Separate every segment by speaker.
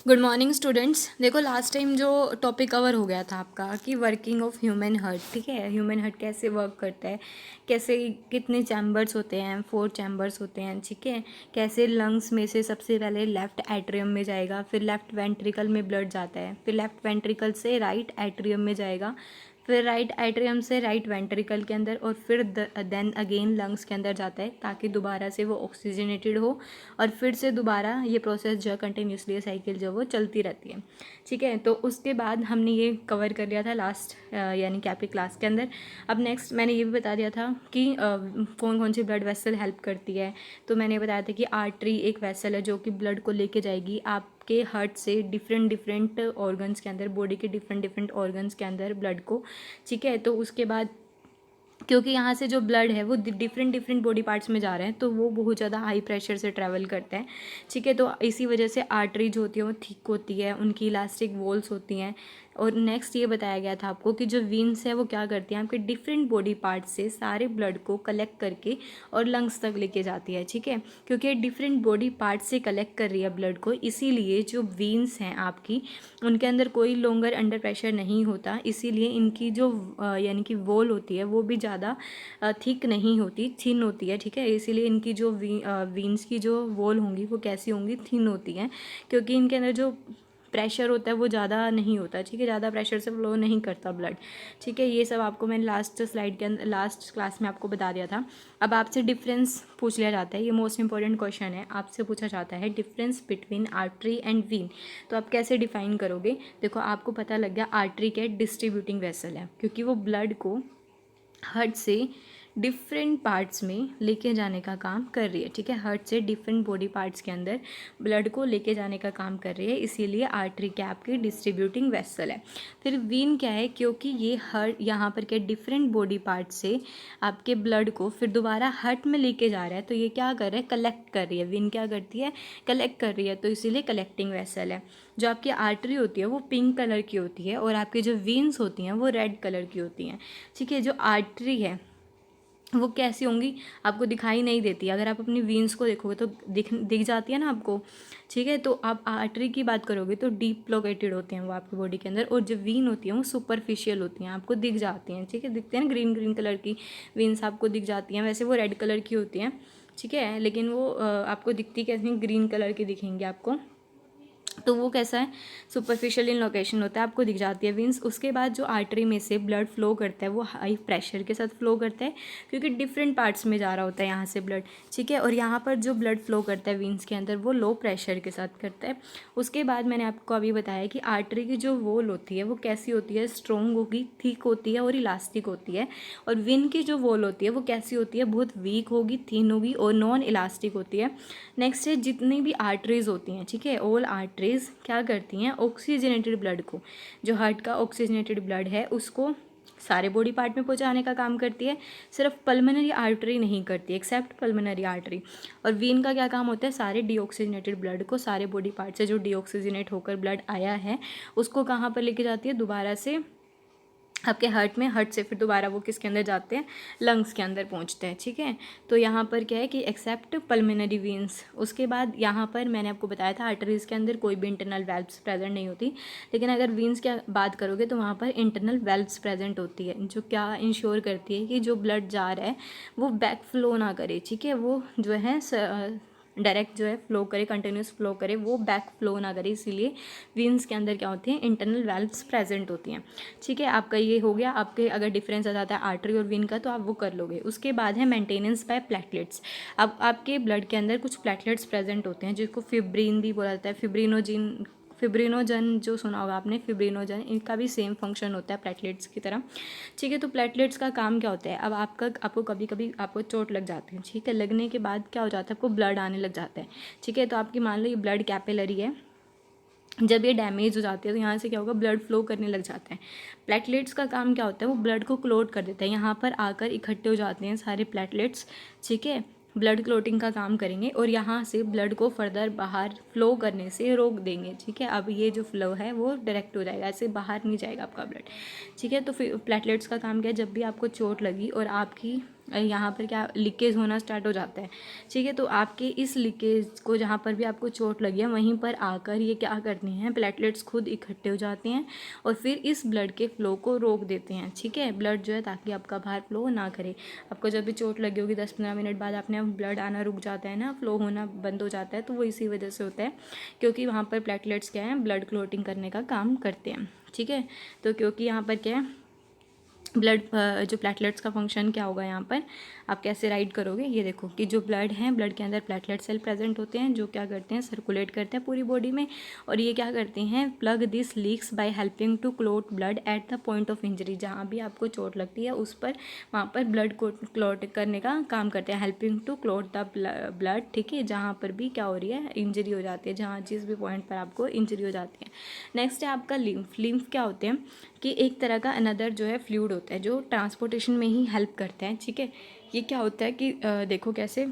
Speaker 1: Good morning students. देखो last time जो topic cover हो गया था आपका कि वर्किंग ऑफ ह्यूमन हार्ट, ठीक है। ह्यूमन हार्ट कैसे वर्क करता है, कैसे कितने चैम्बर्स होते हैं, 4 चैम्बर्स होते हैं, ठीक है। कैसे लंग्स में से सबसे पहले लेफ्ट एट्रियम में जाएगा, फिर लेफ्ट वेंट्रिकल में ब्लड जाता है, फिर लेफ्ट वेंट्रिकल से राइट एट्रियम में जाएगा, फिर राइट एट्रियम से राइट वेंट्रिकल के अंदर, और फिर देन अगेन लंग्स के अंदर जाता है ताकि दोबारा से वो ऑक्सीजनेटेड हो, और फिर से दोबारा ये प्रोसेस जो है कंटिन्यूसली साइकिल जो वो चलती रहती है, ठीक है। तो उसके बाद हमने ये कवर कर लिया था लास्ट यानी कि आपकी क्लास के अंदर। अब नेक्स्ट मैंने ये भी बता दिया था कि कौन कौन सी ब्लड वेसल हेल्प करती है। तो मैंने बताया था कि आर्टरी एक वेसल है जो कि ब्लड को लेके जाएगी आपके हार्ट से डिफरेंट डिफरेंट ऑर्गन्स के अंदर, बॉडी के डिफरेंट डिफरेंट ऑर्गन्स के अंदर ब्लड को, ठीक है। तो उसके बाद क्योंकि यहाँ से जो ब्लड है वो डिफरेंट डिफरेंट बॉडी पार्ट्स में जा रहे हैं तो वो बहुत ज़्यादा हाई प्रेशर से ट्रैवल करता है, ठीक है। तो इसी वजह से आर्टरी जो होती है वो थिक होती है, उनकी इलास्टिक वॉल्स होती हैं। और नेक्स्ट ये बताया गया था आपको कि जो वीन्स है वो क्या करती हैं, आपके डिफरेंट बॉडी पार्ट्स से सारे ब्लड को कलेक्ट करके और लंग्स तक लेके जाती है, ठीक है। क्योंकि डिफरेंट बॉडी पार्ट्स से कलेक्ट कर रही है ब्लड को, इसीलिए जो वीन्स हैं आपकी उनके अंदर कोई लॉन्गर अंडर प्रेशर नहीं होता, इसीलिए इनकी जो यानी कि वॉल होती है वो भी ज़्यादा थिक नहीं होती, थिन होती है, ठीक है। इसीलिए इनकी जो वीन्स की जो वॉल होंगी वो कैसी होंगी, थिन होती हैं, क्योंकि इनके अंदर जो प्रेशर होता है वो ज़्यादा नहीं होता, ठीक है। ज़्यादा प्रेशर से फ्लो नहीं करता ब्लड, ठीक है। ये सब आपको मैंने लास्ट स्लाइड के अंदर लास्ट क्लास में आपको बता दिया था। अब आपसे डिफरेंस पूछ लिया जाता है, ये मोस्ट इंपॉर्टेंट क्वेश्चन है, आपसे पूछा जाता है difference between artery and vein. तो आप कैसे डिफाइन करोगे। देखो आपको पता लग गया आर्टरी क्या है, डिस्ट्रीब्यूटिंग वेसल है, क्योंकि वो ब्लड को हार्ट से डिफरेंट पार्ट्स में लेके जाने का काम कर रही है, ठीक है। हार्ट से डिफरेंट बॉडी पार्ट्स के अंदर ब्लड को लेके जाने का काम कर रही है, इसीलिए आर्टरी क्या आपकी डिस्ट्रीब्यूटिंग वेसल है। फिर वीन क्या है, क्योंकि ये हार्ट यहाँ पर क्या डिफरेंट बॉडी पार्ट से आपके ब्लड को फिर दोबारा हार्ट में लेके जा रहा है, तो ये क्या कर रहा है, कलेक्ट कर रही है। वीन क्या करती है, कलेक्ट कर रही है, तो इसीलिए कलेक्टिंग वेसल है। जो आपकी आर्टरी होती है वो पिंक कलर की होती है और आपकी जो वीन्स होती हैं वो रेड कलर की होती हैं, ठीक है। जो आर्टरी है वो कैसी होंगी, आपको दिखाई नहीं देती, अगर आप अपनी वीन्स को देखोगे तो दिख जाती है ना आपको, ठीक है। तो आप आर्टरी की बात करोगे तो डीप लोकेटेड होते हैं वो आपकी बॉडी के अंदर, और जो वीन होती हैं वो सुपरफिशियल होती हैं, आपको दिख जाती हैं, ठीक है। दिखते हैं ना ग्रीन ग्रीन कलर की वीन्स आपको दिख जाती हैं, वैसे वो रेड कलर की होती हैं, ठीक है। लेकिन वो आपको दिखती कैसी, ग्रीन कलर की दिखेंगी आपको। तो वो कैसा है, सुपरफिशियल इन लोकेशन होता है, आपको दिख जाती है वीन्स। उसके बाद जो आर्टरी में से ब्लड फ्लो करता है वो हाई प्रेशर के साथ फ्लो करता है, क्योंकि डिफरेंट पार्ट्स में जा रहा होता है यहाँ से ब्लड, ठीक है। और यहाँ पर जो ब्लड फ्लो करता है वीन्स के अंदर वो लो प्रेशर के साथ करता है। उसके बाद मैंने आपको अभी बताया कि आर्टरी की जो वॉल होती है वो कैसी होती है, स्ट्रॉन्ग होगी, थिक होती है और इलास्टिक होती है। और विन की जो वॉल होती है वो कैसी होती है, बहुत वीक होगी, थिन होगी और नॉन इलास्टिक होती है। नेक्स्ट है जितनी भी आर्टरीज होती हैं, ठीक है, ऑल आर्टरीज क्या करती हैं, ऑक्सीजनेटेड ब्लड को, जो हार्ट का ऑक्सीजनेटेड ब्लड है उसको सारे बॉडी पार्ट में पहुंचाने का काम करती है। सिर्फ पल्मोनरी आर्टरी नहीं करती, एक्सेप्ट पल्मोनरी आर्टरी। और वीन का क्या काम होता है, सारे डीऑक्सीजनेटेड ब्लड को सारे बॉडी पार्ट से जो डीऑक्सीजनेट होकर ब्लड आया है उसको कहाँ पर लेके जाती है, दोबारा से आपके हार्ट में, हार्ट से फिर दोबारा वो किसके अंदर जाते हैं, लंग्स के अंदर पहुंचते हैं, ठीक है। तो यहाँ पर क्या है कि एक्सेप्ट पल्मोनरी वीन्स। उसके बाद यहाँ पर मैंने आपको बताया था आर्टरीज के अंदर कोई भी इंटरनल वेल्व्स प्रेजेंट नहीं होती, लेकिन अगर वीन्स की बात करोगे तो वहाँ पर इंटरनल वेल्व्स प्रेजेंट होती है, जो क्या इंश्योर करती है कि जो ब्लड जा रहा है वो बैक फ्लो ना करे, ठीक है। वो जो है डायरेक्ट जो है फ्लो करे, कंटिन्यूस फ्लो करे, वो बैक फ्लो ना करे, इसीलिए वीन्स के अंदर क्या होती हैं, इंटरनल वेल्व्स प्रेजेंट होती हैं, ठीक है। आपका ये हो गया, आपके अगर डिफरेंस आ जाता है आर्टरी और वीन का तो आप वो कर लोगे। उसके बाद है मेंटेनेंस बाय प्लेटलेट्स। अब आपके ब्लड के अंदर कुछ प्लेटलेट्स प्रेजेंट होते हैं जिसको फिब्रिन भी बोला जाता है, फिब्रिनोजन जो सुना होगा आपने, फिब्रिनोजन, इनका भी सेम फंक्शन होता है प्लेटलेट्स की तरह, ठीक है। तो प्लेटलेट्स का काम क्या होता है, अब आपको कभी कभी आपको चोट लग जाती है, ठीक है, लगने के बाद क्या हो जाता है, आपको ब्लड आने लग जाता है, ठीक है। तो आपकी मान लो ये ब्लड कैपिलरी है, जब ये डैमेज हो जाती है तो यहाँ से क्या होगा, ब्लड फ्लो करने लग जाता है। प्लेटलेट्स का काम क्या होता है, वो ब्लड को क्लोट कर देता है, यहाँ पर आकर इकट्ठे हो जाते हैं सारे प्लेटलेट्स, ठीक है, ब्लड क्लोटिंग का काम करेंगे और यहाँ से ब्लड को फर्दर बाहर फ्लो करने से रोक देंगे, ठीक है। अब ये जो फ्लो है वो डायरेक्ट हो जाएगा, ऐसे बाहर नहीं जाएगा आपका ब्लड, ठीक है। तो फिर प्लेटलेट्स का काम क्या है, जब भी आपको चोट लगी और आपकी यहाँ पर क्या लीकेज होना स्टार्ट हो जाता है, ठीक है। तो आपके इस लीकेज को जहाँ पर भी आपको चोट लगी है वहीं पर आकर ये क्या करते हैं, प्लेटलेट्स खुद इकट्ठे हो जाते हैं और फिर इस ब्लड के फ्लो को रोक देते हैं, ठीक है। ब्लड जो है ताकि आपका बाहर फ्लो ना करे। आपको जब भी चोट लगी होगी 10-15 मिनट बाद आपने ब्लड आना रुक जाता है ना, फ्लो होना बंद हो जाता है, तो वो इसी वजह से होता है क्योंकि वहाँ पर प्लेटलेट्स क्या है, ब्लड क्लोटिंग करने का काम करते हैं, ठीक है। तो क्योंकि यहाँ पर क्या है, ब्लड जो प्लेटलेट्स का फंक्शन क्या होगा, यहाँ पर आप कैसे राइट करोगे, ये देखो कि जो ब्लड है, ब्लड के अंदर प्लेटलेट सेल प्रेजेंट होते हैं जो क्या करते हैं, सर्कुलेट करते हैं पूरी बॉडी में, और ये क्या करते हैं, plug this leaks by helping to clot blood at the point of injury. जहाँ भी आपको चोट लगती है उस पर वहाँ पर ब्लड को क्लोट करने का काम करते हैं, helping to clot the blood, ठीक है। जहाँ पर भी क्या हो रही है, इंजरी हो जाती है, जहाँ जिस भी पॉइंट पर आपको इंजरी हो जाती है। नेक्स्ट है आपका लिम्फ। लिम्फ क्या होते हैं कि एक तरह का अनदर जो है फ्लूइड होता है जो ट्रांसपोर्टेशन में ही हेल्प करता है, ठीक है। ये क्या होता है कि देखो कैसे,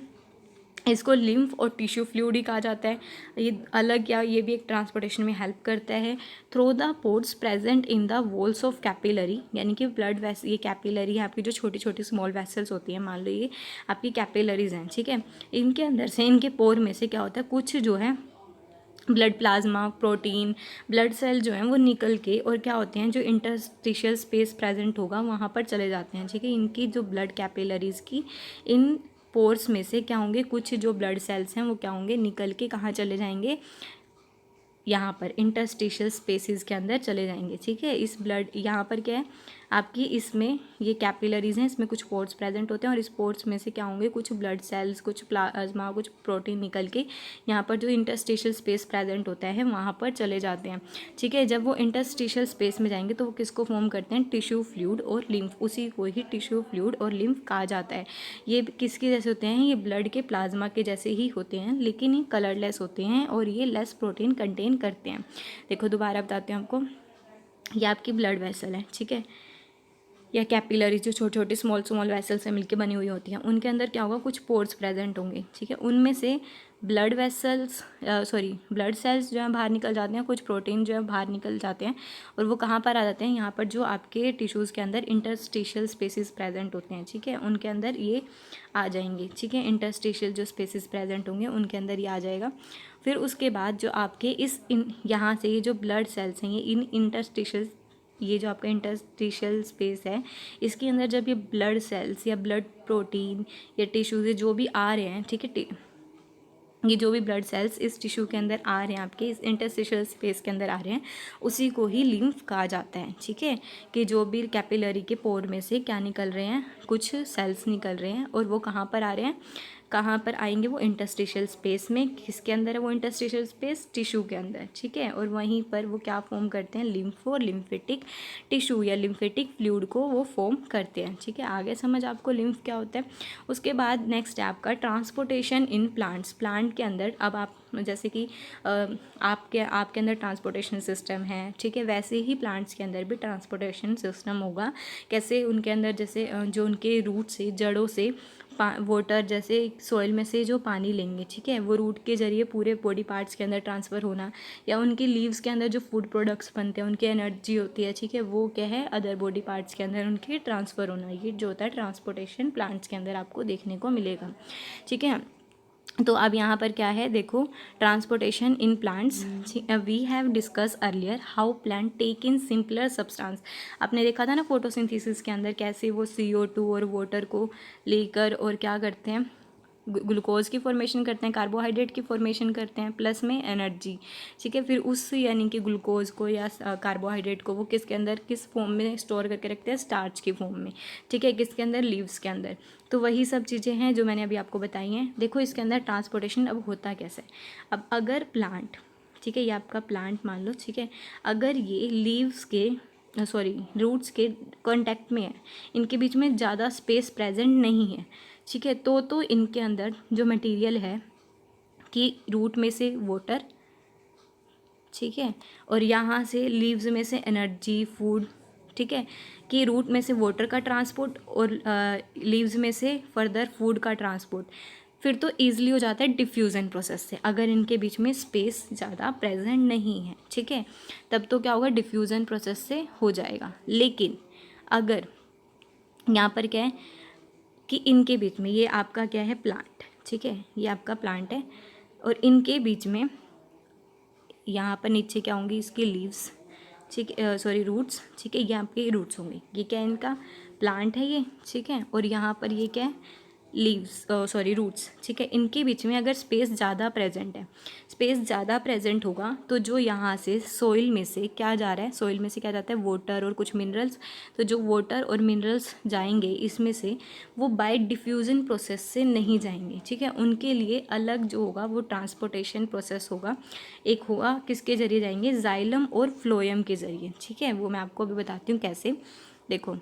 Speaker 1: इसको लिम्फ और टिश्यू फ्लूइड ही कहा जाता है। ये अलग या ये भी एक ट्रांसपोर्टेशन में हेल्प करता है through the ports present in the walls of capillary, यानी कि ब्लड वेसल, ये कैपिलरी है आपकी जो छोटी छोटी स्मॉल वेसल्स होती हैं, मान लो ये आपकी कैपिलरीज हैं, ठीक है। इनके अंदर से, इनके पोर में से क्या होता है, कुछ जो है blood plasma, protein, blood cell जो हैं वो निकल के और क्या होते हैं, जो इंटरस्टिशियल स्पेस प्रेजेंट होगा वहाँ पर चले जाते हैं, ठीक है। इनकी जो ब्लड कैपिलरीज की इन पोर्स में से क्या होंगे, कुछ जो ब्लड सेल्स हैं वो क्या होंगे, निकल के कहाँ चले जाएंगे, यहाँ पर इंटरस्टिशियल स्पेसिस के अंदर चले जाएंगे, ठीक है। इस ब्लड यहाँ पर क्या है आपकी, इसमें ये कैपिलरीज हैं, इसमें कुछ पोर्ट्स प्रेजेंट होते हैं और इस पोर्ट्स में से क्या होंगे, कुछ ब्लड सेल्स, कुछ प्लाज्मा, कुछ प्रोटीन निकल के यहाँ पर जो इंटरस्टिशियल स्पेस प्रेजेंट होता है वहाँ पर चले जाते हैं, ठीक है। जब वो इंटरस्टिशियल स्पेस में जाएंगे तो वो किसको फॉर्म करते हैं, टिश्यू फ्लूइड और लिम्फ, उसी को ही टिश्यू फ्लूइड और लिम्फ कहा जाता है। ये किसके जैसे होते हैं, ये ब्लड के प्लाज्मा के जैसे ही होते हैं लेकिन ये कलरलेस होते हैं और ये लेस प्रोटीन कंटेन करते हैं। देखो दोबारा बताते हैं आपको, ये आपकी ब्लड वेसल है, ठीक है, या कैपिलरी जो छोटी छोटी स्मॉल स्मॉल वेसल से मिलकर बनी हुई होती हैं, उनके अंदर क्या होगा, कुछ पोर्स प्रेजेंट होंगे, ठीक है। उनमें से ब्लड वेसल्स ब्लड सेल्स जो है बाहर निकल जाते हैं, कुछ प्रोटीन जो है बाहर निकल जाते हैं और वो कहाँ पर आ जाते हैं, यहाँ पर जो आपके टिश्यूज़ के अंदर इंटरस्टिशियल स्पेसिस प्रेजेंट होते हैं, ठीक है, उनके अंदर ये आ जाएंगे, ठीक है। इंटरस्टिशियल जो स्पेसिस प्रेजेंट होंगे उनके अंदर ये आ जाएगा। फिर उसके बाद जो आपके यहाँ से ये जो ब्लड सेल्स हैं, ये इन इंटरस्टिशियल, ये जो आपका इंटरस्टिशियल स्पेस है इसके अंदर जब ये ब्लड सेल्स या ब्लड प्रोटीन या टिश्यूज जो भी आ रहे हैं, ठीक है, ये जो भी ब्लड सेल्स इस टिश्यू के अंदर आ रहे हैं, आपके इस इंटरस्टिशियल स्पेस के अंदर आ रहे हैं, उसी को ही लिम्फ कहा जाता है, ठीक है। कि जो भी कैपिलरी के पोर में से क्या निकल रहे हैं, कुछ सेल्स निकल रहे हैं और वो कहाँ पर आ रहे हैं, कहाँ पर आएंगे, वो इंटरस्टिशियल स्पेस में, किसके अंदर है वो इंटरस्टिशियल स्पेस, टिश्यू के अंदर, ठीक है। और वहीं पर वो क्या फॉर्म करते हैं, लिम्फ और लिम्फेटिक टिश्यू या लिम्फेटिक फ्लूइड को वो फॉर्म करते हैं, ठीक है। आगे समझ आपको लिम्फ क्या होता है। उसके बाद नेक्स्ट है आपका ट्रांसपोर्टेशन इन प्लांट्स। प्लांट के अंदर अब आप जैसे कि आपके अंदर ट्रांसपोर्टेशन सिस्टम है, ठीक है, वैसे ही प्लांट्स के अंदर भी ट्रांसपोर्टेशन सिस्टम होगा। कैसे, उनके अंदर जैसे जो उनके रूट से, जड़ों से वाटर, जैसे सॉइल में से जो पानी लेंगे, ठीक है, वो रूट के जरिए पूरे बॉडी पार्ट्स के अंदर ट्रांसफ़र होना, या उनकी लीव्स के अंदर जो फूड प्रोडक्ट्स बनते हैं, उनकी एनर्जी होती है, ठीक है, वो क्या है, अदर बॉडी पार्ट्स के अंदर उनके ट्रांसफ़र होना, ये जो होता है ट्रांसपोर्टेशन प्लांट्स के अंदर आपको देखने को मिलेगा, ठीक है। तो अब यहाँ पर क्या है, देखो, transportation in plants, we have discuss earlier how plant take in simpler substance. आपने देखा था ना फोटोसिंथेसिस के अंदर कैसे वो CO2 और वाटर को लेकर और क्या करते हैं, ग्लूकोज की फॉर्मेशन करते हैं, कार्बोहाइड्रेट की फॉर्मेशन करते हैं, प्लस में एनर्जी, ठीक है। फिर उस यानी कि ग्लूकोज को या कार्बोहाइड्रेट को वो किसके अंदर, किस फॉर्म में स्टोर करके रखते हैं, स्टार्च की फॉर्म में, ठीक है, किसके अंदर, लीव्स के अंदर। तो वही सब चीज़ें हैं जो मैंने अभी आपको बताई हैं। देखो इसके अंदर ट्रांसपोर्टेशन अब होता कैसे। अब अगर प्लांट, ठीक है, ये आपका प्लांट मान लो, ठीक है, अगर ये लीव्स के रूट्स के कांटेक्ट में है, इनके बीच में ज़्यादा स्पेस प्रेजेंट नहीं है, ठीक है, तो इनके अंदर जो मटेरियल है कि रूट में से वाटर, ठीक है, और यहाँ से लीव्स में से एनर्जी, फूड, ठीक है, कि रूट में से वाटर का ट्रांसपोर्ट और लीव्स में से फर्दर फूड का ट्रांसपोर्ट, फिर तो ईजिली हो जाता है डिफ्यूज़न प्रोसेस से, अगर इनके बीच में स्पेस ज़्यादा प्रेजेंट नहीं है, ठीक है, तब तो क्या होगा, डिफ्यूज़न प्रोसेस से हो जाएगा। लेकिन अगर यहाँ पर क्या है, कि इनके बीच में, ये आपका क्या है, प्लांट, ठीक है, ये आपका प्लांट है, और इनके बीच में यहाँ पर नीचे क्या होंगी, इसकी लीव्स, ठीक है, सॉरी रूट्स, ठीक है, ये आपके रूट्स होंगे। ये क्या है, इनका प्लांट है ये, ठीक है, और यहाँ पर ये क्या है, लीव्स, सॉरी रूट्स, ठीक है। इनके बीच में अगर स्पेस ज़्यादा प्रेजेंट है, स्पेस ज़्यादा प्रेजेंट होगा तो जो यहाँ से सोइल में से क्या जा रहा है, सोइल में से क्या जाता है, वाटर और कुछ मिनरल्स, तो जो वाटर और मिनरल्स जाएंगे इसमें से, वो बाय डिफ्यूज़न प्रोसेस से नहीं जाएंगे, ठीक है। उनके लिए अलग जो होगा वो ट्रांसपोर्टेशन प्रोसेस होगा। एक होगा किसके ज़रिए जाएंगे, जाइलम और फ्लोएम के ज़रिए, ठीक है। वो मैं आपको अभी बताती हूँ कैसे। देखो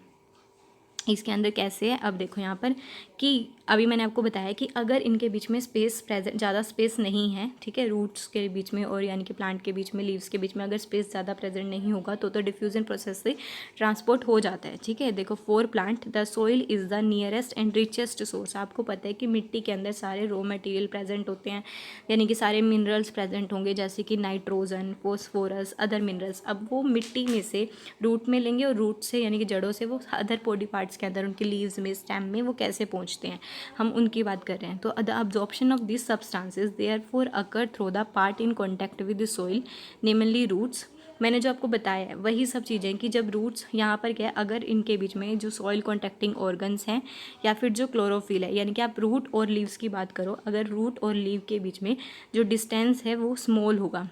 Speaker 1: इसके अंदर कैसे है, अब देखो यहाँ पर कि अभी मैंने आपको बताया कि अगर इनके बीच में स्पेस प्रेजेंट, ज़्यादा स्पेस नहीं है, ठीक है, रूट्स के बीच में और यानी कि प्लांट के बीच में, लीव्स के बीच में अगर स्पेस ज़्यादा प्रेजेंट नहीं होगा तो डिफ्यूजन प्रोसेस से ट्रांसपोर्ट हो जाता है, ठीक है। देखो for plant the soil is the nearest and richest source. आपको पता है कि मिट्टी के अंदर सारे रॉ मटेरियल प्रेजेंट होते हैं, यानी कि सारे मिनरल्स प्रेजेंट होंगे, जैसे कि नाइट्रोजन, फॉस्फोरस, अदर मिनरल्स। अब वो मिट्टी में से रूट में लेंगे और रूट से यानी कि जड़ों से वो अदर बॉडी पार्ट्स के अंदर, उनके लीव्स में, स्टेम में वो कैसे पहुंचते हैं, हम उनकी बात कर रहे हैं। तो the absorption of this substances therefore occur through the part in contact with the soil, namely roots. मैंने जो आपको बताया है वही सब चीज़ें कि जब रूट्स यहाँ पर क्या है, अगर इनके बीच में जो सॉइल कॉन्टैक्टिंग ऑर्गन्स हैं या फिर जो क्लोरोफिल है, यानी कि आप रूट और लीव्स की बात करो, अगर रूट और लीव के बीच में जो डिस्टेंस है वो स्मॉल होगा,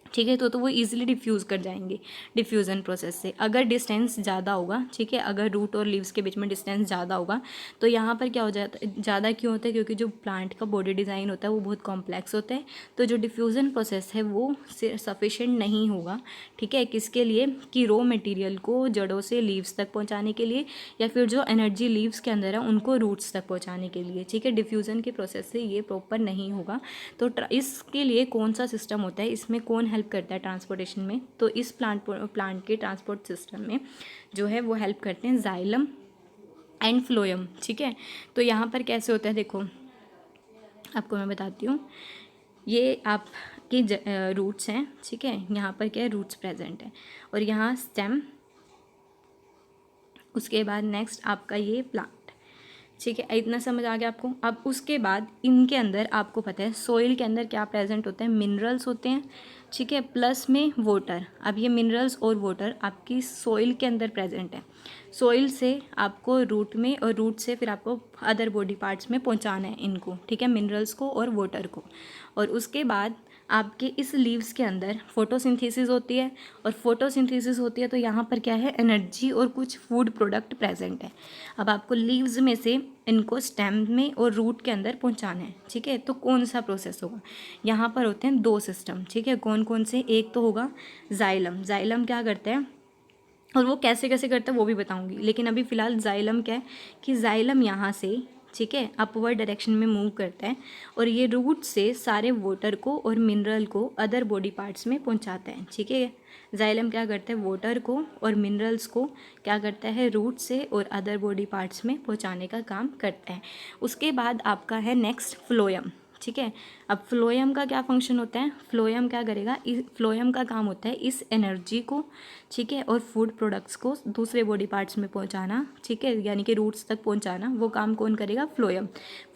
Speaker 1: ठीक है, तो वो इजीली डिफ्यूज़ कर जाएंगे डिफ्यूज़न प्रोसेस से। अगर डिस्टेंस ज़्यादा होगा, ठीक है, अगर रूट और लीव्स के बीच में डिस्टेंस ज़्यादा होगा तो यहाँ पर क्या हो जाता है, ज़्यादा क्यों होता है, क्योंकि जो प्लांट का बॉडी डिज़ाइन होता है वो बहुत कॉम्प्लेक्स होता है, तो जो डिफ्यूज़न प्रोसेस है वो सफिशेंट नहीं होगा, ठीक है, किसके लिए, कि रॉ मटेरियल को जड़ों से लीव्स तक पहुँचाने के लिए, या फिर जो एनर्जी लीव्स के अंदर है उनको रूट्स तक पहुँचाने के लिए, ठीक है। डिफ्यूज़न के प्रोसेस से ये प्रॉपर नहीं होगा। तो इसके लिए कौन सा सिस्टम होता है, इसमें कौन हेल्प करता है ट्रांसपोर्टेशन में, तो इस प्लांट के ट्रांसपोर्ट सिस्टम में जो है वो हेल्प करते हैं जाइलम एंड फ्लोएम, ठीक है। तो यहाँ पर कैसे होता है, देखो आपको मैं बताती हूँ। ये आपके रूट्स हैं, ठीक है, यहाँ पर क्या है, रूट्स प्रेजेंट है, और यहाँ स्टेम, उसके बाद नेक्स्ट आपका ये प्लांट, ठीक है। इतना समझ आ गया आपको। अब उसके बाद इनके अंदर आपको पता है सोइल के अंदर क्या प्रेजेंट होते हैं, मिनरल्स होते हैं, ठीक है, प्लस में वाटर। अब ये मिनरल्स और वाटर आपकी सोइल के अंदर प्रेजेंट है। सोइल से आपको रूट में, और रूट से फिर आपको अदर बॉडी पार्ट्स में पहुंचाना है इनको, ठीक है, मिनरल्स को और वाटर को। और उसके बाद आपके इस लीव्स के अंदर फोटोसिंथेसिस होती है, और फोटोसिंथेसिस होती है तो यहाँ पर क्या है, एनर्जी और कुछ फूड प्रोडक्ट प्रेजेंट है। अब आपको लीव्स में से इनको स्टेम में और रूट के अंदर पहुँचाना है, ठीक है। तो कौन सा प्रोसेस होगा, यहाँ पर होते हैं दो सिस्टम, ठीक है। कौन कौन से, एक तो होगा जाइलम। जाइलम क्या करता है और वो कैसे कैसे करता है वो भी बताऊंगी, लेकिन अभी फ़िलहाल जाइलम क्या है कि जाइलम यहाँ से, ठीक है, अपवर्ड डायरेक्शन में मूव करता है, और ये रूट से सारे वाटर को और मिनरल को अदर बॉडी पार्ट्स में पहुंचाता है, ठीक है। जाइलम क्या करता है, वाटर को और मिनरल्स को क्या करता है, रूट से और अदर बॉडी पार्ट्स में पहुंचाने का काम करता है। उसके बाद आपका है नेक्स्ट फ्लोएम, ठीक है। अब फ्लोएम का क्या फंक्शन होता है, फ्लोएम क्या करेगा, फ्लोएम का काम होता है इस एनर्जी को, ठीक है, और फूड प्रोडक्ट्स को दूसरे बॉडी पार्ट्स में पहुंचाना, ठीक है, यानी कि रूट्स तक पहुंचाना। वो काम कौन करेगा, फ्लोएम।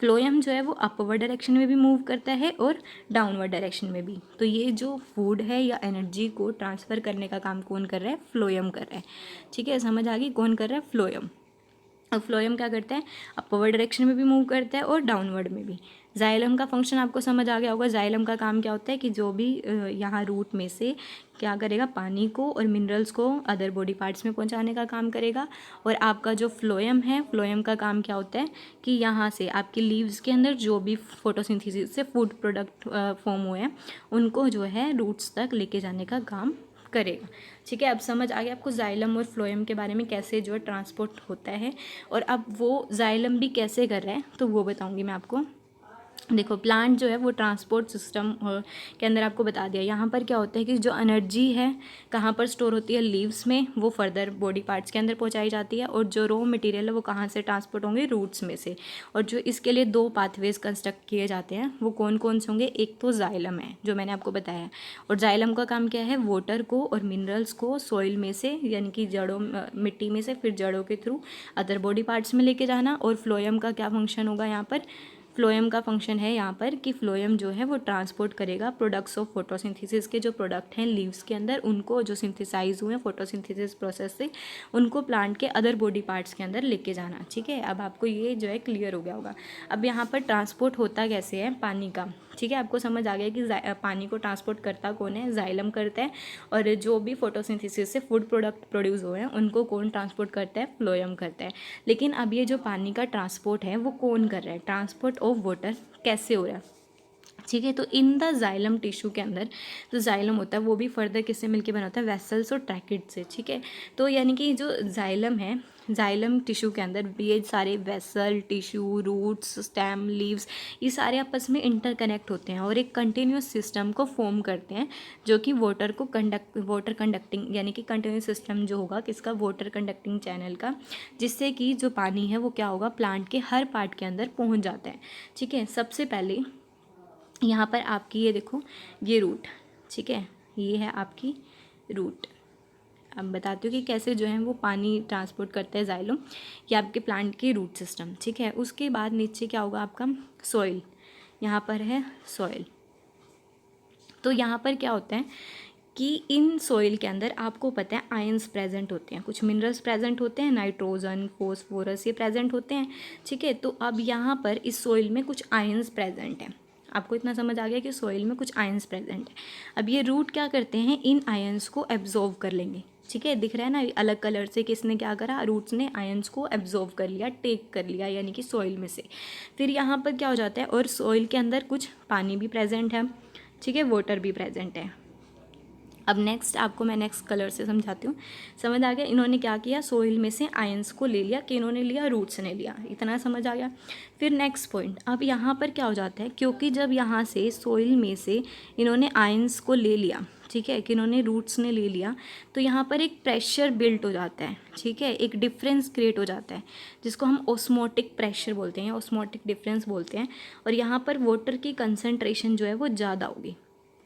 Speaker 1: फ्लोएम जो है वो अपवर्ड डायरेक्शन में भी मूव करता है और डाउनवर्ड डायरेक्शन में भी। तो ये जो फूड है या एनर्जी को ट्रांसफ़र करने का काम कौन कर रहा है, फ्लोएम कर रहा है, ठीक है। समझ आ गई, कौन कर रहा है, फ्लोएम। अब फ्लोएम क्या करता है, अपवर्ड डायरेक्शन में भी मूव करता है और डाउनवर्ड में भी। जाइलम का फंक्शन आपको समझ आ गया होगा। जाइलम का काम क्या होता है कि जो भी यहाँ रूट में से क्या करेगा, पानी को और मिनरल्स को अदर बॉडी पार्ट्स में पहुँचाने का काम करेगा। और आपका जो फ्लोएम है, फ्लोएम का काम क्या होता है कि यहाँ से आपकी लीव्स के अंदर जो भी फोटोसिंथेसिस से फूड प्रोडक्ट फॉर्म हुए हैं उनको जो है रूट्स तक लेके जाने का काम करेगा, ठीक है। अब समझ आ गया आपको जाइलम और फ्लोएम के बारे में, कैसे जो है ट्रांसपोर्ट होता है। और अब वो जाइलम भी कैसे कर रहा है तो वो बताऊंगी मैं आपको। देखो प्लांट जो है वो ट्रांसपोर्ट सिस्टम के अंदर आपको बता दिया। यहाँ पर क्या होता है कि जो एनर्जी है कहाँ पर स्टोर होती है, लीव्स में, वो फर्दर बॉडी पार्ट्स के अंदर पहुँचाई जाती है। और जो रॉ मटेरियल है वो कहाँ से ट्रांसपोर्ट होंगे, रूट्स में से। और जो इसके लिए 2 पाथवेज कंस्ट्रक्ट किए जाते हैं वो कौन कौन से होंगे, एक तो जाइलम है जो मैंने आपको बताया। और जाइलम का काम क्या है, वाटर को और मिनरल्स को सॉइल में से यानी कि जड़ों मिट्टी में से फिर जड़ों के थ्रू अदर बॉडी पार्ट्स में लेके जाना। और फ्लोएम का क्या फंक्शन होगा यहाँ पर, फ्लोएम का फंक्शन है यहाँ पर कि फ्लोएम जो है वो ट्रांसपोर्ट करेगा प्रोडक्ट्स ऑफ फोटोसिंथेसिस के जो प्रोडक्ट हैं लीव्स के अंदर, उनको जो सिंथेसाइज हुए हैं फोटोसिंथेसिस प्रोसेस से, उनको प्लांट के अदर बॉडी पार्ट्स के अंदर लेके जाना। ठीक है, अब आपको ये जो है क्लियर हो गया होगा। अब यहाँ पर ट्रांसपोर्ट होता कैसे है पानी का, ठीक है, आपको समझ आ गया कि पानी को ट्रांसपोर्ट करता कौन है, जाइलम करता है। और जो भी फोटोसिंथेसिस से फूड प्रोडक्ट प्रोड्यूस हुए हैं उनको कौन ट्रांसपोर्ट करता है, फ्लोएम करता है। लेकिन अब ये जो पानी का ट्रांसपोर्ट है वो कौन कर रहा है, ट्रांसपोर्ट ऑफ वाटर कैसे हो रहा है, ठीक है। तो इन द जाइलम टिश्यू के अंदर जो जाइलम होता है वो भी फर्दर किससे मिलके बना होता है, वेसल्स और ट्रैकिड से, ठीक है। तो यानी कि जो जाइलम है, जाइलम टिश्यू के अंदर ये सारे vessel, tissue, roots, stem, leaves, ये सारे आपस में इंटरकनेक्ट होते हैं और एक कंटिन्यूस सिस्टम को फॉर्म करते हैं जो कि वाटर कंडक्टिंग यानी कि कंटिन्यूस सिस्टम जो होगा किसका, वाटर कंडक्टिंग चैनल का, जिससे कि जो पानी है वो क्या होगा, प्लांट के हर पार्ट के अंदर पहुंच जाता है। ठीक है, सबसे पहले यहाँ पर आपकी ये देखो, ये रूट, ठीक है, ये है आपकी रूट। अब बताती हूँ कि कैसे जो है वो पानी ट्रांसपोर्ट करता है जाइलम, ये आपके प्लांट की रूट सिस्टम, ठीक है। उसके बाद नीचे क्या होगा आपका, सॉइल, यहाँ पर है सॉइल। तो यहाँ पर क्या होता है कि इन सॉइल के अंदर आपको पता है आयंस प्रेजेंट होते हैं, कुछ मिनरल्स प्रेजेंट होते हैं, नाइट्रोजन, फॉस्फोरस, ये प्रेजेंट होते हैं, ठीक है। तो अब यहाँ पर इस सॉइल में कुछ आयंस प्रेजेंट हैं, आपको इतना समझ आ गया कि सॉइल में कुछ आयंस प्रेजेंट है। अब ये रूट क्या करते हैं, इन आयंस को एब्जॉर्व कर लेंगे, ठीक है, दिख रहा है ना अलग कलर से, किसने क्या करा, रूट्स ने आयंस को एब्जॉर्व कर लिया, टेक कर लिया यानी कि सॉइल में से। फिर यहाँ पर क्या हो जाता है, और सॉइल के अंदर कुछ पानी भी प्रेजेंट है, ठीक है, वाटर भी प्रेजेंट है। अब नेक्स्ट आपको मैं नेक्स्ट कलर से समझाती हूँ, समझ आ गया। इन्होंने क्या किया, सोइल में से आयंस को ले लिया, कि इन्होंने लिया, रूट्स ने लिया, इतना समझ आ गया। फिर नेक्स्ट पॉइंट, अब यहाँ पर क्या हो जाता है, क्योंकि जब यहाँ से सोइल में से इन्होंने आयंस को ले लिया, ठीक है, कि इन्होंने रूट्स ने ले लिया, तो यहाँ पर एक प्रेशर बिल्ट हो जाता है, ठीक है, एक डिफरेंस क्रिएट हो जाता है जिसको हम ऑस्मोटिक प्रेशर बोलते हैं, ऑस्मोटिक डिफरेंस बोलते हैं। और यहाँ पर वाटर की कंसनट्रेशन जो है वो ज़्यादा होगी,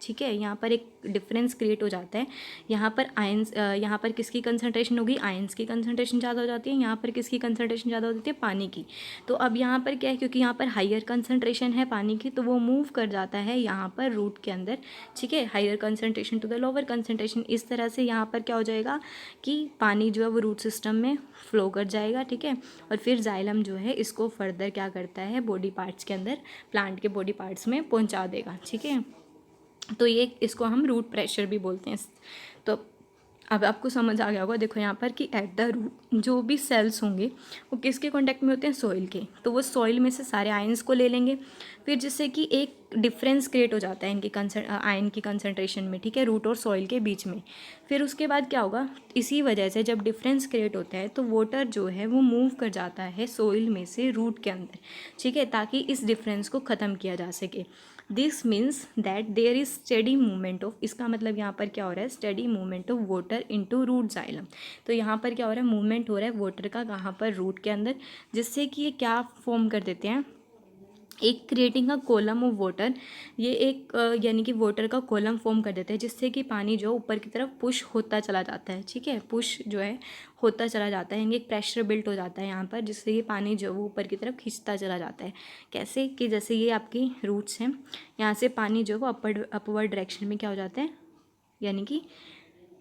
Speaker 1: ठीक है, यहाँ पर एक डिफरेंस क्रिएट हो जाता है। यहाँ पर आयंस, यहाँ पर किसकी कंसंट्रेशन होगी, आयंस की कंसंट्रेशन ज़्यादा हो जाती है, यहाँ पर किसकी कंसंट्रेशन ज़्यादा हो जाती है, पानी की। तो अब यहाँ पर क्या है, क्योंकि यहाँ पर हायर कंसंट्रेशन है पानी की, तो वो मूव कर जाता है यहाँ पर रूट के अंदर, ठीक है, higher concentration to the lower concentration. इस तरह से यहाँ पर क्या हो जाएगा कि पानी जो है वो रूट सिस्टम में फ्लो कर जाएगा, ठीक है। और फिर जाइलम जो है इसको फर्दर क्या करता है, बॉडी पार्ट्स के अंदर, प्लांट के बॉडी पार्ट्स में पहुँचा देगा, ठीक है। तो ये इसको हम रूट प्रेशर भी बोलते हैं। तो अब आपको समझ आ गया होगा, देखो यहाँ पर कि एट द रूट जो भी सेल्स होंगे वो किसके कांटेक्ट में होते हैं, सॉइल के, तो वो सॉइल में से सारे आयंस को ले लेंगे, फिर जिससे कि एक डिफरेंस क्रिएट हो जाता है इनकी आयन की कंसंट्रेशन में, ठीक है, रूट और सॉइल के बीच में। फिर उसके बाद क्या होगा, इसी वजह से जब डिफरेंस क्रिएट होता है तो वाटर जो है वो मूव कर जाता है सॉइल में से रूट के अंदर, ठीक है, ताकि इस डिफरेंस को ख़त्म किया जा सके। This means that there is steady movement of, इसका मतलब यहाँ पर क्या हो रहा है, steady movement of water into root xylem. तो यहाँ पर क्या हो रहा है, मूवमेंट हो रहा है वाटर का, कहाँ पर, रूट के अंदर, जिससे कि ये क्या फॉर्म कर देते हैं, एक creating a column of water, ये एक यानी कि वाटर का कॉलम फॉर्म कर देते हैं, जिससे कि पानी जो ऊपर की तरफ पुश होता चला जाता है, ठीक है, पुश जो है होता चला जाता है, यानी एक प्रेशर बिल्ट हो जाता है यहाँ पर, जिससे ये पानी जो वो ऊपर की तरफ खींचता चला जाता है। कैसे कि जैसे ये आपकी रूट्स हैं, यहाँ से पानी जो वो अपवर्ड डायरेक्शन में क्या हो जाता है, यानी कि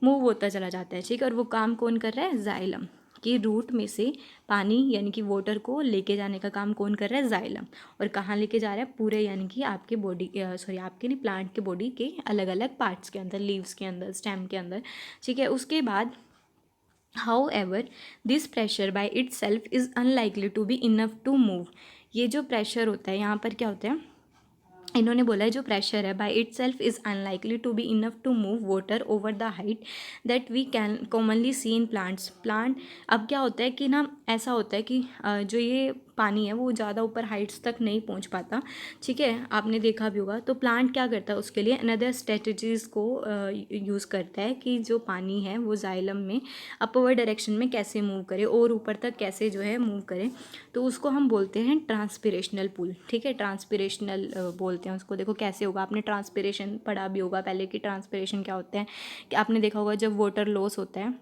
Speaker 1: मूव होता चला जाता है, ठीक है। और वो काम कौन कर रहा है, जाइलम, कि रूट में से पानी यानी कि वाटर को लेके जाने का काम कौन कर रहा है, जाइलम। और कहाँ लेके जा रहा है, पूरे यानी कि आपके बॉडी, सॉरी आपके नहीं, प्लांट के बॉडी के अलग अलग पार्ट्स के अंदर, लीव्स के अंदर, स्टेम के अंदर, ठीक है। उसके बाद however this pressure by itself is unlikely to be enough to move, ये जो प्रेशर होता है यहाँ पर क्या होता है, इन्होंने बोला है जो प्रेशर है by itself is unlikely to be enough to move water over the height that we can commonly see in plants. Plant, अब क्या होता है कि ना, ऐसा होता है कि जो ये पानी है वो ज़्यादा ऊपर हाइट्स तक नहीं पहुंच पाता, ठीक है, आपने देखा भी होगा। तो प्लांट क्या करता है उसके लिए अनदर स्ट्रेटजीज़ को यूज़ करता है कि जो पानी है वो जाइलम में अपवर्ड डायरेक्शन में कैसे मूव करे और ऊपर तक कैसे जो है मूव करे। तो उसको हम बोलते हैं ट्रांसपिरेशनल पुल, ठीक है, ट्रांसपिरेशनल बोलते हैं उसको। देखो कैसे होगा, आपने ट्रांसपिरेशन पढ़ा भी होगा पहले कि ट्रांसपिरेशन क्या होता है, कि आपने देखा होगा जब वाटर लॉस होता है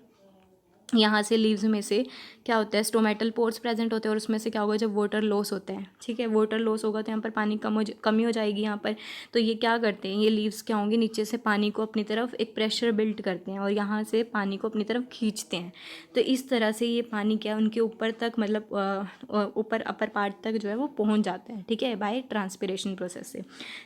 Speaker 1: यहाँ से लीव्स में से क्या होता है, स्टोमेटल पोर्स प्रेजेंट होते हैं और उसमें से क्या होगा जब वाटर लॉस होता है, ठीक है, वाटर लॉस होगा तो यहाँ पर पानी कमी हो जाएगी यहाँ पर। तो ये क्या करते हैं, ये लीव्स क्या होंगे, नीचे से पानी को अपनी तरफ एक प्रेशर बिल्ड करते हैं और यहाँ से पानी को अपनी तरफ खींचते हैं। तो इस तरह से ये पानी क्या उनके ऊपर तक मतलब ऊपर अपर पार्ट तक जो है वो पहुँच जाता है, ठीक है, बाय ट्रांसपिरेशन प्रोसेस से,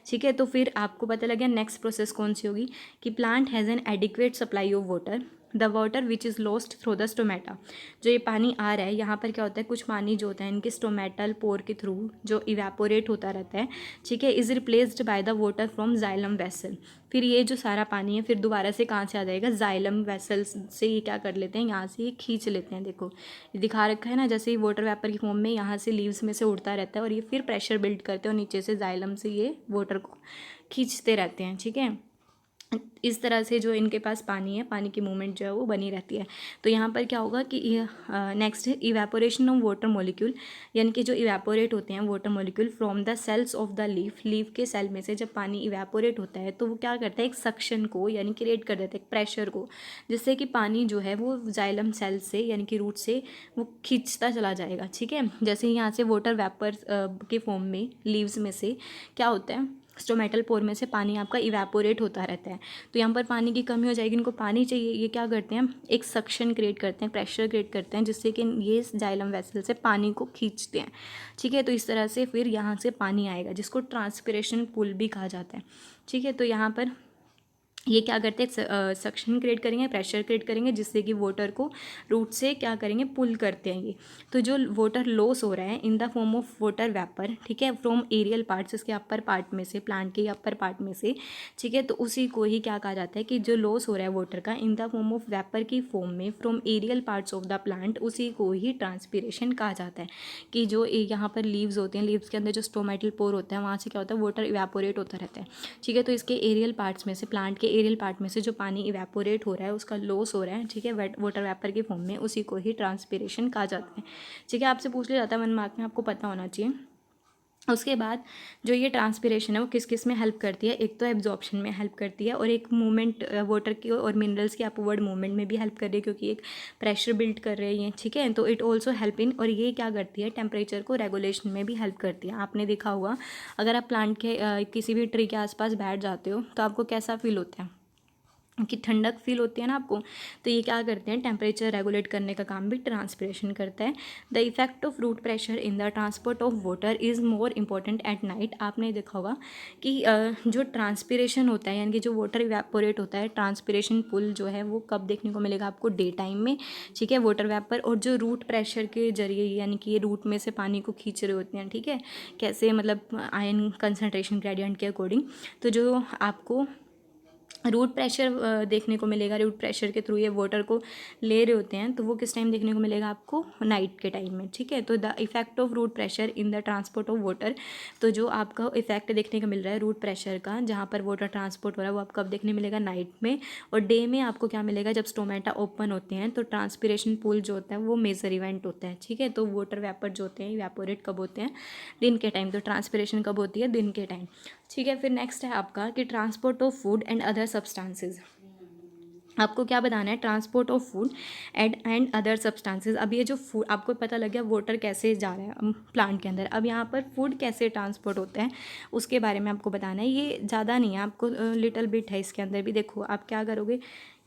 Speaker 1: ठीक है। तो फिर आपको पता लग गया नेक्स्ट प्रोसेस कौन सी होगी, कि plant has an adequate supply of water, the water which is lost through the stomata. जो ये पानी आ रहा है यहाँ पर क्या होता है, कुछ पानी जो होता है इनके स्टोमेटल पोर के थ्रू जो इवेपोरेट होता रहता है, ठीक है, is replaced by the water from xylem vessel. फिर ये जो सारा पानी है फिर दोबारा से कहाँ से आ जाएगा, जाइलम वेसल्स से ये क्या कर लेते हैं, यहाँ से ये खींच लेते हैं। देखो ये दिखा रखा है ना, जैसे ये वाटर वेपर की फॉर्म में यहाँ से लीव्स में से उड़ता रहता है और ये फिर प्रेशर बिल्ड करते हैं और नीचे से जाइलम से ये वाटर को खींचते रहते हैं, ठीक है। इस तरह से जो इनके पास पानी है, पानी की मूवमेंट जो है वो बनी रहती है। तो यहाँ पर क्या होगा कि नेक्स्ट है इवेपोरेशन ऑफ वाटर मॉलिक्यूल, यानी कि जो इवेपोरेट होते हैं water molecule from the cells of the leaf, leaf के सेल में से जब पानी इवेपोरेट होता है तो वो क्या करता है, एक सक्शन को यानी क्रिएट कर देता है, एक प्रेशर को, जिससे कि पानी जो है वो जाइलम सेल से यानी कि रूट से वो खींचता चला जाएगा, ठीक है। जैसे यहाँ से वाटर वेपर के फॉर्म में लीव्स में से क्या होता है, स्टोमेटल पोर में से पानी आपका इवेपोरेट होता रहता है। तो यहाँ पर पानी की कमी हो जाएगी, इनको पानी चाहिए, ये क्या करते हैं, एक सक्शन क्रिएट करते हैं, प्रेशर क्रिएट करते हैं, जिससे कि ये जाइलम वेसल से पानी को खींचते हैं, ठीक है। तो इस तरह से फिर यहाँ से पानी आएगा, जिसको ट्रांसपिरेशन पुल भी कहा जाता है, ठीक है। तो यहाँ पर ये क्या करते हैं, सक्शन क्रिएट करेंगे, प्रेशर क्रिएट करेंगे, जिससे कि वाटर को रूट से क्या करेंगे, पुल करते हैं ये। तो जो वाटर लॉस हो रहा है इन the form of water vapour, ठीक है, फ्रॉम एरियल पार्ट्स, इसके अपर पार्ट में से, प्लांट के अपर पार्ट में से, ठीक है, तो उसी को ही क्या कहा जाता है कि जो लॉस हो रहा है वाटर का in the form of vapour की फॉर्म में from aerial parts of the plant, उसी को ही ट्रांसपिरेशन कहा जाता है। कि जो यहाँ पर लीव्स होते हैं, लीव्स के अंदर जो स्टोमेटल पोर होता है वहाँ से क्या होता है, वाटर इवेपोरेट होता रहता है, ठीक है। तो इसके एरियल पार्ट्स में से, प्लांट के एरियल पार्ट में से जो पानी इवेपोरेट हो रहा है, उसका लॉस हो रहा है, ठीक है, वाटर वेपर के फॉर्म में, उसी को ही ट्रांसपिरेशन कहा जाता है, ठीक है। आपसे पूछ लिया जाता है 1 मार्क में, आपको पता होना चाहिए। उसके बाद जो ये ट्रांसपिरेशन है वो किस किस में हेल्प करती है, एक तो एब्जॉर्प्शन में हेल्प करती है और एक मूवमेंट वाटर की और मिनरल्स की अपवर्ड मूवमेंट में भी हेल्प कर रही है, क्योंकि एक प्रेशर बिल्ड कर रही है, ठीक है। तो इट ऑल्सो हेल्प इन, और ये क्या करती है, टेम्परेचर को रेगुलेशन में भी हेल्प करती है। आपने देखा होगा अगर आप प्लांट के किसी भी ट्री के आसपास बैठ जाते हो तो आपको कैसा फील होता है, कि ठंडक फील होती है ना आपको। तो ये क्या करते हैं, टेम्परेचर रेगुलेट करने का काम भी ट्रांसपिरेशन करता है। The effect of root pressure in the transport of water is more important at night. आपने देखा होगा कि जो ट्रांसपिरेशन होता है यानी कि जो वाटर इवेपोरेट होता है, ट्रांसपिरेशन पुल जो है वो कब देखने को मिलेगा आपको, डे टाइम में, ठीक है, वाटर वेपर। और जो रूट प्रेशर के जरिए यानी कि ये रूट में से पानी को खींच रहे होते हैं, ठीक है, कैसे, मतलब आयन कंसनट्रेशन ग्रेडियंट के अकॉर्डिंग। तो जो आपको रूट प्रेशर देखने को मिलेगा, रूट प्रेशर के थ्रू ये वाटर को ले रहे होते हैं, तो वो किस टाइम देखने को मिलेगा आपको, नाइट के टाइम में, ठीक है। तो the effect of root pressure in the transport of water, तो जो आपका इफेक्ट देखने को मिल रहा है रूट प्रेशर का, जहाँ पर वाटर ट्रांसपोर्ट हो रहा है, वो आपको कब देखने मिलेगा, नाइट में। और डे में आपको क्या मिलेगा, जब स्टोमेटा ओपन होते हैं तो ट्रांसपिरेशन पूल जो होता है वो मेजर इवेंट होता है, ठीक है। तो वाटर वेपर जो होते हैं इवेपोरेट कब होते हैं, दिन के टाइम। तो ट्रांसपिरेशन कब होती है, दिन के टाइम, ठीक है। फिर नेक्स्ट है आपका कि transport of food and other substances. आपको क्या बताना है, transport of food and other substances. अब ये जो फूड आपको पता लग गया वाटर कैसे जा रहा है प्लांट के अंदर, अब यहाँ पर फूड कैसे ट्रांसपोर्ट होता है उसके बारे में आपको बताना है। ये ज़्यादा नहीं है, आपको लिटिल बिट है इसके अंदर भी। देखो आप क्या करोगे,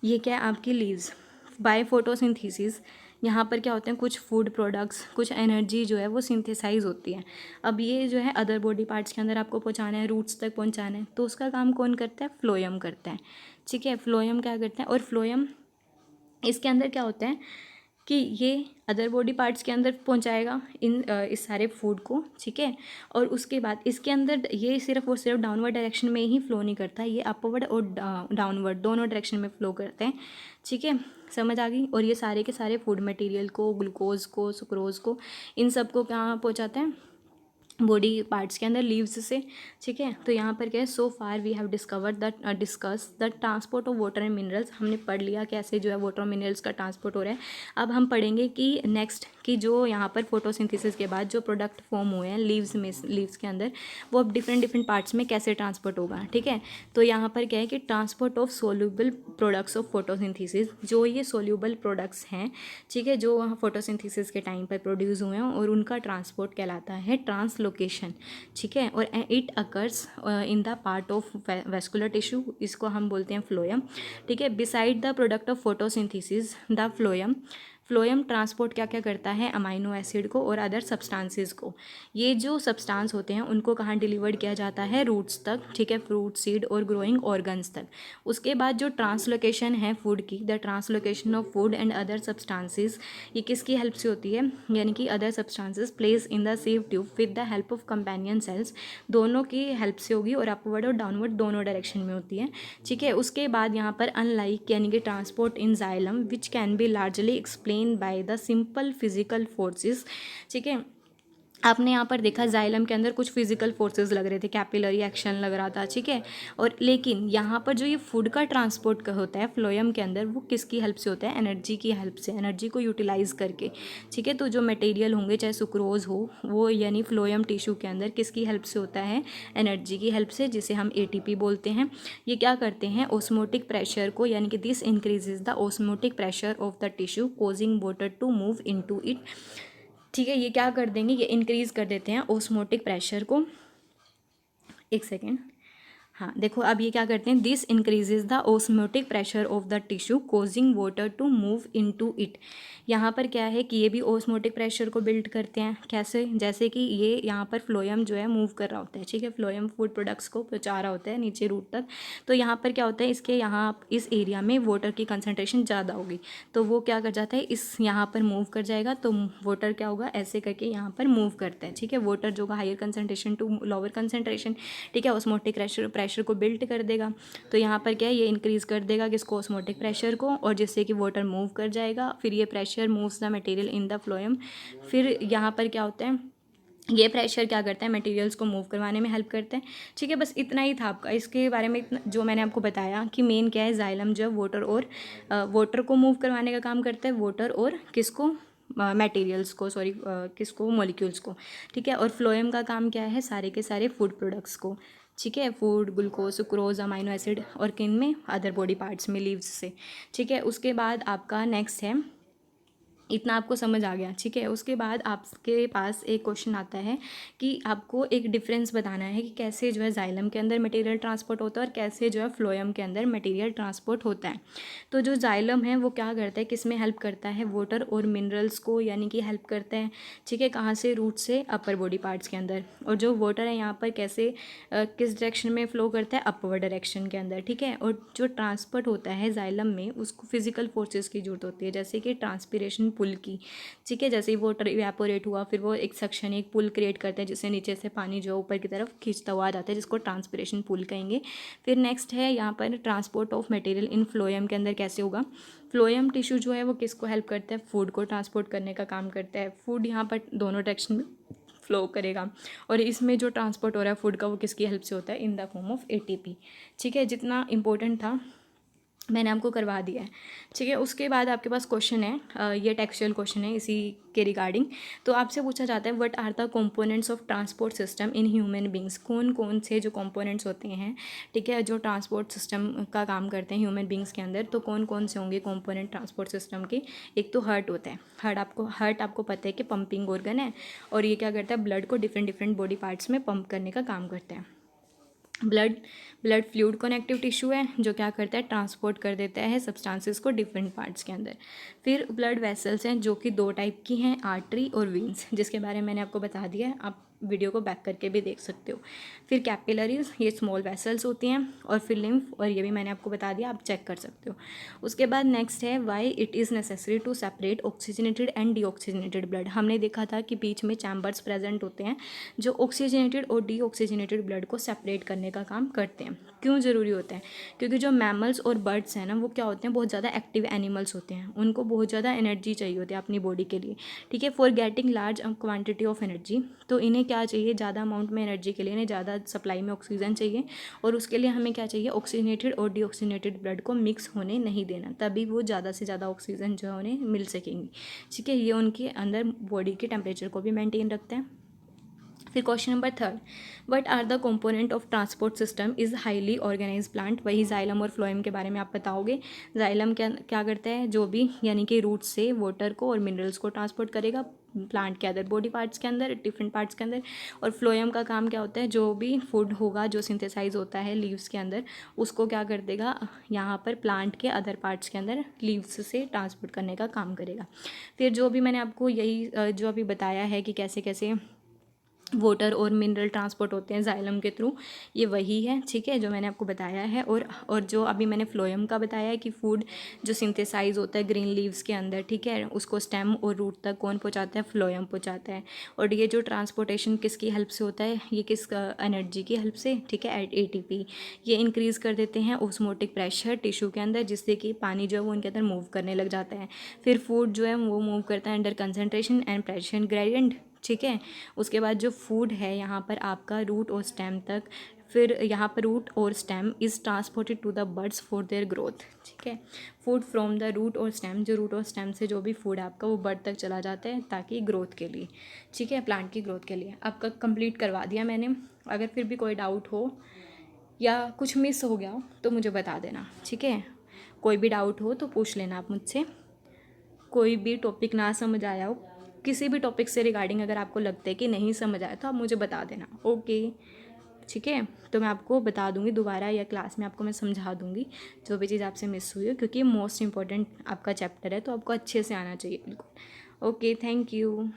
Speaker 1: ये क्या है आपकी लीव्स, बाय फोटोसिंथेसिस यहाँ पर क्या होते हैं, कुछ फूड प्रोडक्ट्स, कुछ एनर्जी जो है वो सिंथेसाइज होती है। अब ये जो है अदर बॉडी पार्ट्स के अंदर आपको पहुँचाना है, रूट्स तक पहुँचाना है, तो उसका काम कौन करता है, फ्लोएम करता है, ठीक है। फ्लोएम क्या करता है, और फ्लोएम इसके अंदर क्या होता है कि ये अदर बॉडी पार्ट्स के अंदर पहुंचाएगा इस सारे फूड को, ठीक है। और उसके बाद इसके अंदर ये सिर्फ और सिर्फ डाउनवर्ड डायरेक्शन में ही फ्लो नहीं करता, ये अपवर्ड और डाउनवर्ड दोनों डायरेक्शन में फ्लो करते हैं, ठीक है। समझ आ गई। और ये सारे के सारे फूड मटेरियल को, ग्लूकोज को, सुक्रोज को, इन सब को कहाँ पहुँचाते हैं, बॉडी पार्ट्स के अंदर, लीव्स से, ठीक है। तो यहाँ पर क्या है, so far we have discovered that discuss the transport of water and minerals. हमने पढ़ लिया कैसे जो है वाटर और मिनरल्स का ट्रांसपोर्ट हो रहा है। अब हम पढ़ेंगे कि नेक्स्ट कि जो यहाँ पर फोटोसिंथेसिस के बाद जो प्रोडक्ट फॉर्म हुए हैं लीव्स में, लीव्स के अंदर, वो अब डिफरेंट पार्ट्स में कैसे ट्रांसपोर्ट होगा, ठीक है। तो यहाँ पर क्या है कि transport of soluble products of photosynthesis, जो ये सोल्यूबल प्रोडक्ट्स हैं, ठीक है, जो फोटोसिंथेसिस के टाइम पर प्रोड्यूस हुए हैं, और उनका ट्रांसपोर्ट कहलाता है ट्रांसलोकेशन, ठीक है। और it occurs in the part of vascular tissue, इसको हम बोलते हैं फ्लोएम, ठीक है। Beside the product of photosynthesis the phloem transport क्या क्या करता है, अमाइनो एसिड को और अदर सब्सटेंसेस को। ये जो सब्सटेंस होते हैं उनको कहाँ डिलीवर्ड किया जाता है, रूट्स तक, ठीक है, फ्रूट, सीड और ग्रोइंग ऑर्गन्स तक। उसके बाद जो ट्रांसलोकेशन है फूड की, the translocation of food and other substances, ये किसकी हेल्प से होती है, यानी कि other substances place in the save tube with the help of companion cells, दोनों की हेल्प से होगी, और अपवर्ड और डाउनवर्ड दोनों डायरेक्शन में होती है, ठीक है। उसके बाद यहाँ पर अनलाइक यानी कि transport in xylem which can be largely explain by the simple physical forces, ठीक है। आपने यहाँ पर देखा जाइलम के अंदर कुछ फिजिकल फोर्सेस लग रहे थे, कैपिलरी एक्शन लग रहा था, ठीक है। और लेकिन यहाँ पर जो ये फूड का ट्रांसपोर्ट का होता है फ्लोएम के अंदर, वो किसकी हेल्प से होता है, एनर्जी की हेल्प से, एनर्जी को यूटिलाइज करके, ठीक है। तो जो मटेरियल होंगे, चाहे सुक्रोज हो, वो यानी फ्लोएम टिश्यू के अंदर किसकी हेल्प से होता है, एनर्जी की हेल्प से, जिसे हम ATP बोलते हैं। ये क्या करते हैं, ऑस्मोटिक प्रेशर को, यानी कि this increases the osmotic pressure of the tissue causing water to move into it, ठीक है। ये क्या कर देंगे, ये इंक्रीज़ कर देते हैं ओस्मोटिक प्रेशर को। एक सेकेंड, हाँ देखो, अब ये क्या करते हैं, this increases the osmotic pressure of the tissue causing water to move into it. यहाँ पर क्या है कि ये भी ओस्मोटिक प्रेशर को बिल्ड करते हैं, कैसे, जैसे कि ये यहाँ पर फ्लोएम जो है मूव कर रहा होता है, ठीक है, फ्लोएम फूड प्रोडक्ट्स को पहुँचा रहा होता है नीचे रूट तक। तो यहाँ पर क्या होता है, इसके यहाँ इस एरिया में वाटर की कंसनट्रेशन ज़्यादा होगी, तो वो क्या कर जाता है, इस यहाँ पर मूव कर जाएगा, तो वाटर क्या होगा, ऐसे करके यहाँ पर मूव करता है, ठीक है। वाटर जो higher concentration to lower concentration, ठीक है, ऑस्मोटिक प्रेशर को बिल्ड कर देगा। तो यहाँ पर क्या है, ये इंक्रीज़ कर देगा किसको, ऑस्मोटिक प्रेशर को, और जिससे कि वाटर मूव कर जाएगा। फिर ये pressure moves the material in the phloem. फिर यहाँ पर क्या होता है, ये प्रेशर क्या करता है, मटेरियल्स को मूव करवाने में हेल्प करता है, ठीक है। बस इतना ही था आपका इसके बारे में, इतना जो मैंने आपको बताया कि मेन क्या है, जाइलम जो है वाटर को मूव करवाने का काम करता है, वाटर और किसको, मटेरियल्स को, सॉरी किसको, मॉलिक्यूल्स को, ठीक है। और फ्लोएम का काम क्या है, सारे के सारे फूड प्रोडक्ट्स को, ठीक है, food, glucose, sucrose, amino acid, और किन में, अदर बॉडी पार्ट्स में, लीव्स से, ठीक है। उसके बाद आपका नेक्स्ट है, इतना आपको समझ आ गया, ठीक है। उसके बाद आपके पास एक क्वेश्चन आता है कि आपको एक डिफरेंस बताना है कि कैसे जो है जाइलम के अंदर मटेरियल ट्रांसपोर्ट होता है और कैसे जो है फ्लोएम के अंदर मटेरियल ट्रांसपोर्ट होता है। तो जो जाइलम है वो क्या करता है, किस में हेल्प करता है, वाटर और मिनरल्स को, यानी कि हेल्प करता है, ठीक है, कहाँ से, रूट से अपर बॉडी पार्ट्स के अंदर। और जो वाटर है यहाँ पर कैसे, किस डायरेक्शन में फ्लो करता है, अपवर्ड डायरेक्शन के अंदर, ठीक है। और जो ट्रांसपोर्ट होता है जाइलम में, उसको फिजिकल फोर्सेस की जरूरत होती है, जैसे कि ट्रांसपिरेशन पुल की, ठीक है। जैसे ही वाटर इवेपोरेट हुआ, फिर वो एक सक्शन, एक पुल क्रिएट करते हैं, जिससे नीचे से पानी जो ऊपर की तरफ खींचता हुआ आ जाता है, जिसको ट्रांसपिरेशन पुल कहेंगे। फिर नेक्स्ट है यहाँ पर transport of material in phloem के अंदर कैसे होगा। फ्लोएम टिश्यू जो है वो किसको हेल्प करता है, फूड को ट्रांसपोर्ट करने का काम करता है। फूड यहाँ पर दोनों डायरेक्शन में फ्लो करेगा, और इसमें जो ट्रांसपोर्ट हो रहा है फूड का, वो किसकी हेल्प से होता है, इन द फॉर्म ऑफ ATP, ठीक है। जितना इंपॉर्टेंट था मैंने आपको करवा दिया है, ठीक है। उसके बाद आपके पास क्वेश्चन है, ये टेक्सचुअल क्वेश्चन है इसी के रिगार्डिंग। तो आपसे पूछा जाता है, what are the components of transport system in human beings. कौन कौन से जो कंपोनेंट्स होते हैं, ठीक है, जो ट्रांसपोर्ट सिस्टम का काम करते हैं ह्यूमन बींग्स के अंदर, तो कौन कौन से होंगे कंपोनेंट ट्रांसपोर्ट सिस्टम के। एक तो हार्ट होता है, हार्ट आपको पता है कि पंपिंग ऑर्गन है, और ये क्या करता है, ब्लड को डिफरेंट बॉडी पार्ट्स में पंप करने का काम करता है। ब्लड फ्लूइड कनेक्टिव टिश्यू है, जो क्या करता है, ट्रांसपोर्ट कर देता है सब्सटेंसेस को डिफरेंट पार्ट्स के अंदर। फिर ब्लड वेसल्स हैं, जो कि 2 टाइप की हैं, आर्टरी और वीन्स, जिसके बारे में मैंने आपको बता दिया है। आप वीडियो को बैक करके भी देख सकते हो। फिर कैपिलरीज, ये स्मॉल वेसल्स होती हैं, और फिर लिम्फ, और ये भी मैंने आपको बता दिया, आप चेक कर सकते हो। उसके बाद नेक्स्ट है why it is necessary to separate oxygenated and deoxygenated blood. हमने देखा था कि बीच में चैम्बर्स प्रेजेंट होते हैं जो ऑक्सीजनेटेड और डीऑक्सीजनेटेड ब्लड को सेपरेट करने का काम करते हैं। क्यों ज़रूरी होता है? क्योंकि जो मैमल्स और बर्ड्स हैं ना, वो क्या होते हैं, बहुत ज़्यादा एक्टिव एनिमल्स होते हैं, उनको बहुत ज़्यादा एनर्जी चाहिए होती है अपनी बॉडी के लिए, ठीक है, for getting large quantity of energy. तो इन्हें क्या चाहिए, ज़्यादा अमाउंट में एनर्जी के लिए इन्हें ज़्यादा सप्लाई में ऑक्सीजन चाहिए, और उसके लिए हमें क्या चाहिए, ऑक्सीजनेटेड और डीऑक्सीजनेटेड ब्लड को मिक्स होने नहीं देना, तभी वो ज़्यादा से ज़्यादा ऑक्सीजन जो है उन्हें मिल सकेंगी, ठीक है। ये उनके अंदर बॉडी के टेम्परेचर को भी मेंटेन रखते हैं। फिर question number 3, what are the component of transport system is highly organize plant. वही जाइलम और फ्लोएम के बारे में आप बताओगे। जाइलम क्या क्या करता है, जो भी यानी कि रूट से वाटर को और मिनरल्स को ट्रांसपोर्ट करेगा प्लांट के अदर बॉडी पार्ट्स के अंदर, डिफरेंट पार्ट्स के अंदर। और फ्लोएम का काम क्या होता है, जो भी फूड होगा जो सिंथेसाइज होता है लीव्स के अंदर, उसको क्या कर देगा, यहाँ पर प्लांट के अदर पार्ट्स के अंदर लीव्स से ट्रांसपोर्ट करने का काम करेगा। फिर जो भी मैंने आपको यही जो अभी बताया है कि कैसे कैसे वाटर और मिनरल ट्रांसपोर्ट होते हैं जाइलम के थ्रू, ये वही है, ठीक है, जो मैंने आपको बताया है। और जो अभी मैंने फ्लोएम का बताया है कि फूड जो सिंथेसाइज होता है ग्रीन लीव्स के अंदर, ठीक है, उसको स्टेम और रूट तक कौन पहुंचाता है, फ्लोएम पहुंचाता है। और ये जो ट्रांसपोर्टेशन किसकी हेल्प से होता है, ये किस एनर्जी की हेल्प से, ठीक है, एटीपी। ये इंक्रीज़ कर देते हैं ऑस्मोटिक प्रेशर टिश्यू के अंदर, जिससे कि पानी जो है वो उनके अंदर मूव करने लग जाता है। फिर फूड जो है वो मूव करता है under concentration and pressure gradient, ठीक है। उसके बाद जो फूड है यहाँ पर आपका रूट और स्टेम तक, फिर यहाँ पर रूट और stem is transported to the birds for their growth, ठीक है। फूड फ्रॉम द रूट और स्टेम, जो रूट और स्टेम से जो भी फूड है आपका वो बर्ड तक चला जाता है ताकि ग्रोथ के लिए, ठीक है, प्लांट की ग्रोथ के लिए। आपका कंप्लीट करवा दिया मैंने। अगर फिर भी कोई डाउट हो या कुछ मिस हो गया हो तो मुझे बता देना, ठीक है। कोई भी डाउट हो तो पूछ लेना आप मुझसे। कोई भी टॉपिक ना समझ आया हो, किसी भी टॉपिक से रिगार्डिंग अगर आपको लगता है कि नहीं समझ आया तो आप मुझे बता देना, ओके, ठीक है। तो मैं आपको बता दूंगी दोबारा, या क्लास में आपको मैं समझा दूंगी जो भी चीज़ आपसे मिस हुई हो, क्योंकि मोस्ट इंपॉर्टेंट आपका चैप्टर है तो आपको अच्छे से आना चाहिए बिल्कुल। Okay, thank you.